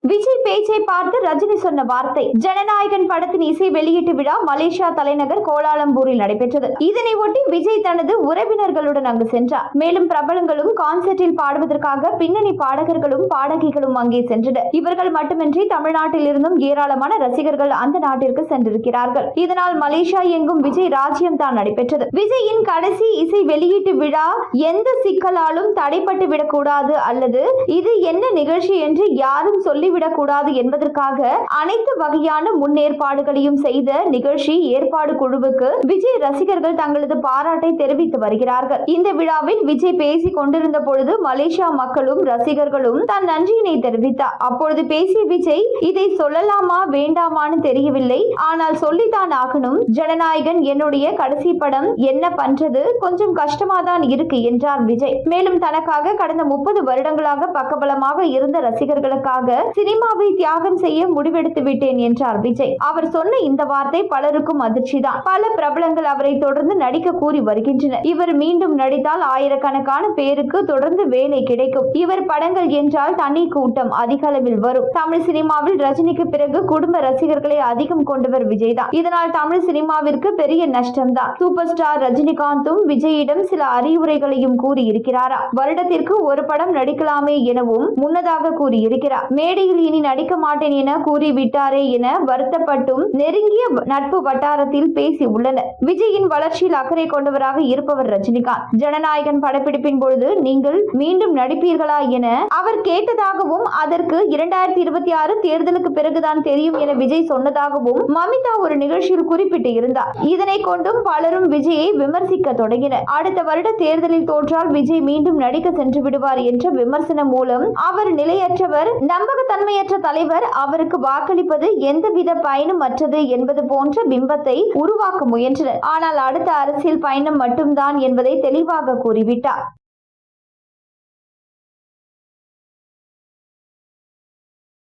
விஜய் பேச்சை பார்த்து ரஜினி சொன்ன வார்த்தை. ஜனநாயகன் படத்தின் இசை வெளியீட்டு விழா மலேசியா தலைநகர் கோலாலம்பூரில் நடைபெற்றது. இதனை ஒட்டி விஜய் தனது உறவினர்களுடன் அங்கு சென்றார். மேலும் பிரபலங்களும் கான்சர்ட்டில் பாடுவதற்காக பின்னணி பாடகர்களும் பாடகிகளும் அங்கே சென்றனர். இவர்கள் மட்டுமின்றி தமிழ்நாட்டில் இருந்தும் ஏராளமான ரசிகர்கள் அந்த நாட்டிற்கு சென்றிருக்கிறார்கள். இதனால் மலேசியா எங்கும் விஜய் ராஜ்யம் தான் நடைபெற்றது. விஜயின் கடைசி இசை வெளியீட்டு விழா எந்த சிக்கலாலும் தடைப்பட்டு விடக்கூடாது அல்லது இது என்ன நிகழ்ச்சி என்று யாரும் சொல்லி விடக்கூடாது என்பதற்காக அனைத்து வகையான முன்னேற்பாடுகளையும் செய்த நிகழ்ச்சி ஏற்பாடு குழுவுக்கு விஜய் ரசிகர்கள் தங்களது பாராட்டை தெரிவித்து வருகிறார்கள். இந்த விழாவில் விஜய் பேசிக் கொண்டிருந்த பொழுது மலேசியா மக்களும் ரசிகர்களும் தன் நன்றியினை தெரிவித்தார். அப்பொழுது பேசிய விஜய், இதை சொல்லலாமா வேண்டாமான்னு தெரியவில்லை, ஆனால் சொல்லித்தான் ஆகணும். ஜனநாயகன் என்னுடைய கடைசி படம், என்ன பண்றது, கொஞ்சம் கஷ்டமாதான் இருக்கு என்றார் விஜய். மேலும் தனக்காக கடந்த 30 வருடங்களாக பக்கபலமாக இருந்த ரசிகர்களுக்காக சினிமாவை தியாகம் செய்ய முடிவெடுத்து விட்டேன் என்றார் விஜய். அவர் சொன்ன இந்த வார்த்தை பலருக்கும் அதிர்ச்சிதான். பல பிரபலங்கள் அவரை தொடர்ந்து நடிக்க கூறி வருகின்றனர். இவர் மீண்டும் நடித்தால் ஆயிரக்கணக்கான பேருக்கு தொடர்ந்து வேலை கிடைக்கும். இவர் படங்கள் என்றால் தனி கூட்டம் அதிக அளவில் வரும். தமிழ் சினிமாவில் ரஜினிக்கு பிறகு குடும்ப ரசிகர்களை அதிகம் கொண்டவர் விஜய் தான். இதனால் தமிழ் சினிமாவிற்கு பெரிய நஷ்டம் தான். சூப்பர் ஸ்டார் ரஜினிகாந்தும் விஜயிடம் சில அறிவுரைகளையும் கூறி இருக்கிறாரா. வருடத்திற்கு ஒரு படம் நடிக்கலாமே எனவும் முன்னதாக கூறியிருக்கிறார். மேடையில் இனி நடிக்க மாட்டேன் என கூறிவிட்டாரே என வருத்தப்பட்டும் நெருங்கிய நட்பு வட்டாரத்தில் பேசி உள்ளனர். விஜயின் வளர்ச்சியில் அக்கறை கொண்டவராக இருப்பவர் ரஜினிகாந்த். ஜனநாயகன் படப்பிடிப்பின் பொழுது நீங்கள் மீண்டும் நடிப்பீர்களா என அவர் கேட்டதாகவும், அதற்கு 2026 தேர்தலுக்கு பிறகுதான் தெரியும் என விஜய் சொன்னதாகவும் மமிதா ஒரு நிகழ்ச்சியில் குறிப்பிட்டு இருந்தார். இதனை கொண்டும் பலரும் விஜயை விமர்சிக்க தொடங்கினர். அடுத்த வருட தேர்தலில் தோற்றால் விஜய் மீண்டும் நடிக்க சென்று விடுவார் என்ற விமர்சனம் மூலம் அவர் நிலையற்றவர், நம்பகத்தன்மையற்ற தலைவர், அவருக்கு வாக்களிப்பது எந்தவித பயனும் அற்றது என்பது போன்ற பிம்பத்தை உருவாக்க முயன்றனர். ஆனால் அடுத்த அரசியல் பயணம் மட்டும்தான் என்பதை தெளிவாக கூறிவிட்டார்.